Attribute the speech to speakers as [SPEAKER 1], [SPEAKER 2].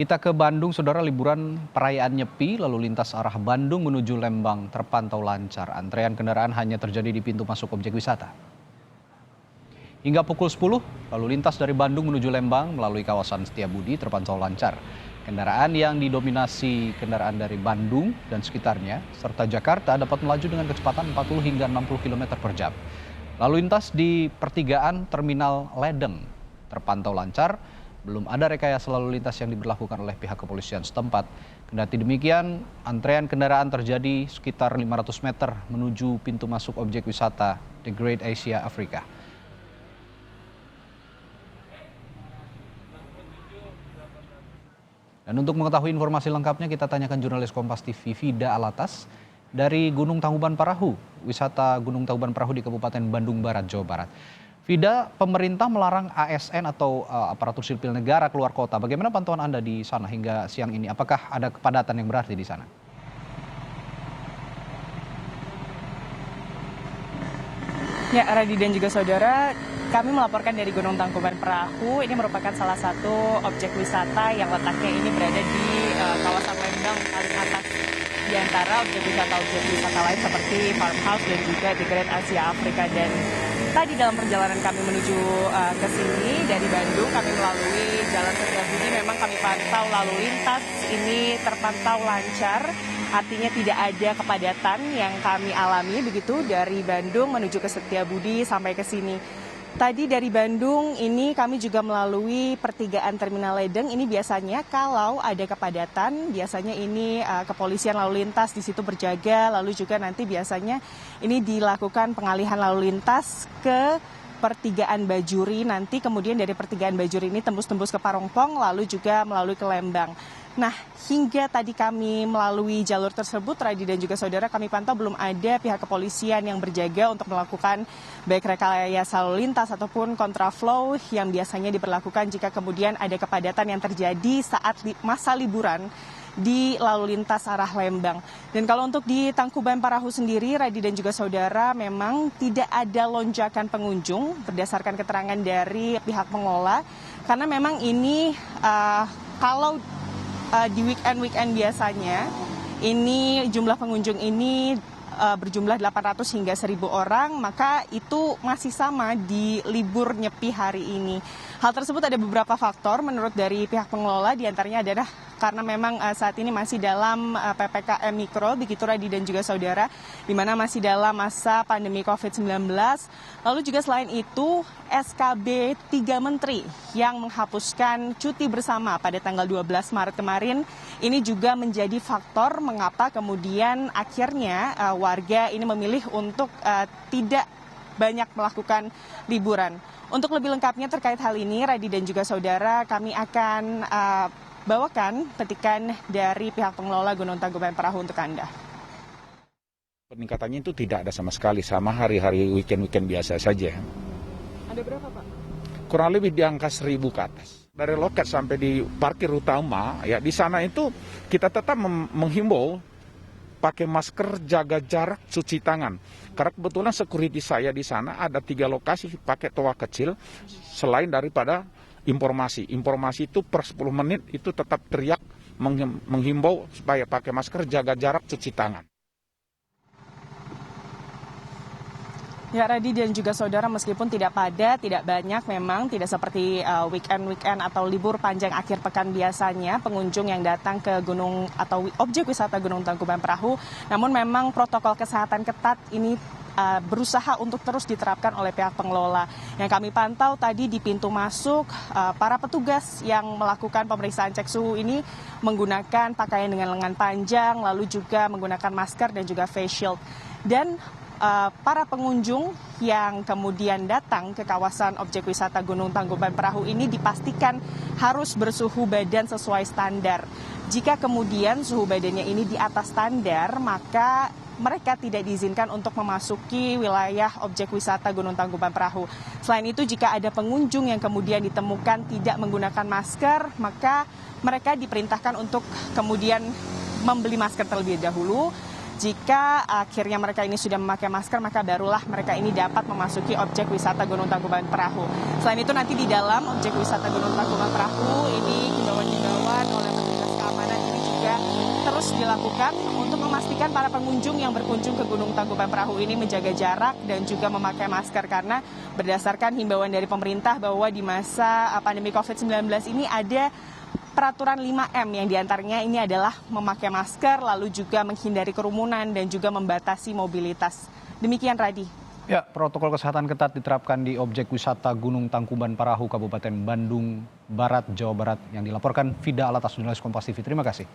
[SPEAKER 1] Kita ke Bandung, saudara, liburan perayaan Nyepi, lalu lintas arah Bandung menuju Lembang terpantau lancar. Antrean kendaraan hanya terjadi di pintu masuk objek wisata. Hingga pukul 10, lalu lintas dari Bandung menuju Lembang melalui kawasan Setiabudi terpantau lancar. Kendaraan yang didominasi kendaraan dari Bandung dan sekitarnya, serta Jakarta dapat melaju dengan kecepatan 40 hingga 60 km per jam. Lalu lintas di pertigaan Terminal Ledeng terpantau lancar. Belum ada rekayasa lalu lintas yang diberlakukan oleh pihak kepolisian setempat. Kendati demikian, antrean kendaraan terjadi sekitar 500 meter menuju pintu masuk objek wisata The Great Asia Africa. Dan untuk mengetahui informasi lengkapnya, kita tanyakan jurnalis Kompas TV Vida Alatas dari Gunung Tangkuban Parahu, wisata Gunung Tangkuban Parahu di Kabupaten Bandung Barat, Jawa Barat. Vida, pemerintah melarang ASN atau aparatur sipil negara keluar kota. Bagaimana pantauan Anda di sana hingga siang ini? Apakah ada kepadatan yang berarti di sana?
[SPEAKER 2] Ya, Radi dan juga saudara, kami melaporkan dari Gunung Tangkuban Parahu. Ini merupakan salah satu objek wisata yang letaknya ini berada di kawasan Lembang paling atas di antara objek wisata lain seperti Farmhouse dan juga The Great Asia Africa. Dan tadi dalam perjalanan kami menuju ke sini dari Bandung, kami melalui Jalan Setiabudi. Memang kami pantau lalu lintas ini terpantau lancar, artinya tidak ada kepadatan yang kami alami begitu dari Bandung menuju ke Setiabudi sampai ke sini. Tadi dari Bandung ini kami juga melalui pertigaan Terminal Ledeng. Ini biasanya kalau ada kepadatan, biasanya ini kepolisian lalu lintas di situ berjaga, lalu juga nanti biasanya ini dilakukan pengalihan lalu lintas ke pertigaan Bajuri, nanti kemudian dari pertigaan Bajuri ini tembus-tembus ke Parongpong, lalu juga melalui ke Lembang. Nah, hingga tadi kami melalui jalur tersebut, Radi dan juga saudara, kami pantau belum ada pihak kepolisian yang berjaga untuk melakukan baik rekayasa lalu lintas ataupun kontraflow yang biasanya diberlakukan jika kemudian ada kepadatan yang terjadi saat masa liburan di lalu lintas arah Lembang. Dan kalau untuk di Tangkuban Parahu sendiri, Radi dan juga saudara, memang tidak ada lonjakan pengunjung berdasarkan keterangan dari pihak pengelola, karena memang ini kalau di weekend biasanya ini jumlah pengunjung ini berjumlah 800 hingga 1.000 orang, maka itu masih sama di libur Nyepi hari ini. Hal tersebut ada beberapa faktor menurut dari pihak pengelola, diantaranya adalah karena memang saat ini masih dalam PPKM Mikro, begitu Radi dan juga saudara, di mana masih dalam masa pandemi COVID-19. Lalu juga selain itu, SKB 3 Menteri yang menghapuskan cuti bersama pada tanggal 12 Maret kemarin, ini juga menjadi faktor mengapa kemudian akhirnya warga ini memilih untuk tidak banyak melakukan liburan. Untuk lebih lengkapnya terkait hal ini, Radi dan juga saudara, kami akan bawakan petikan dari pihak pengelola Gunung Tangkuban Parahu untuk Anda.
[SPEAKER 3] Peningkatannya itu tidak ada sama sekali, sama hari-hari weekend biasa saja.
[SPEAKER 2] Ada berapa, Pak?
[SPEAKER 3] Kurang lebih di angka 1.000 ke atas. Dari loket sampai di parkir utama, ya di sana itu kita tetap menghimbau pakai masker, jaga jarak, cuci tangan. Karena kebetulan security saya di sana ada 3 lokasi pakai toa kecil, selain daripada informasi itu per 10 menit itu tetap teriak menghimbau supaya pakai masker, jaga jarak, cuci tangan.
[SPEAKER 2] Ya, Radi dan juga saudara, meskipun tidak padat, tidak banyak memang, tidak seperti weekend atau libur panjang akhir pekan biasanya pengunjung yang datang ke gunung atau objek wisata Gunung Tangkuban Parahu, namun memang protokol kesehatan ketat ini berusaha untuk terus diterapkan oleh pihak pengelola. Yang kami pantau tadi di pintu masuk, para petugas yang melakukan pemeriksaan cek suhu ini menggunakan pakaian dengan lengan panjang, lalu juga menggunakan masker dan juga face shield. Dan para pengunjung yang kemudian datang ke kawasan objek wisata Gunung Tangkuban Parahu ini dipastikan harus bersuhu badan sesuai standar. Jika kemudian suhu badannya ini di atas standar, maka mereka tidak diizinkan untuk memasuki wilayah objek wisata Gunung Tangkuban Parahu. Selain itu, jika ada pengunjung yang kemudian ditemukan tidak menggunakan masker, maka mereka diperintahkan untuk kemudian membeli masker terlebih dahulu. Jika akhirnya mereka ini sudah memakai masker, maka barulah mereka ini dapat memasuki objek wisata Gunung Tangkuban Parahu. Selain itu, nanti di dalam objek wisata Gunung Tangkuban Parahu ini himbauan-himbauan dilakukan oleh petugas keamanan ini juga terus dilakukan untuk memastikan para pengunjung yang berkunjung ke Gunung Tangkuban Perahu ini menjaga jarak dan juga memakai masker, karena berdasarkan himbauan dari pemerintah bahwa di masa pandemi COVID-19 ini ada peraturan 5M yang diantaranya ini adalah memakai masker, lalu juga menghindari kerumunan dan juga membatasi mobilitas. Demikian, Radi.
[SPEAKER 1] Ya, protokol kesehatan ketat diterapkan di objek wisata Gunung Tangkuban Perahu, Kabupaten Bandung Barat, Jawa Barat, yang dilaporkan Fida Alatas, jurnalis Kompas TV. Terima kasih.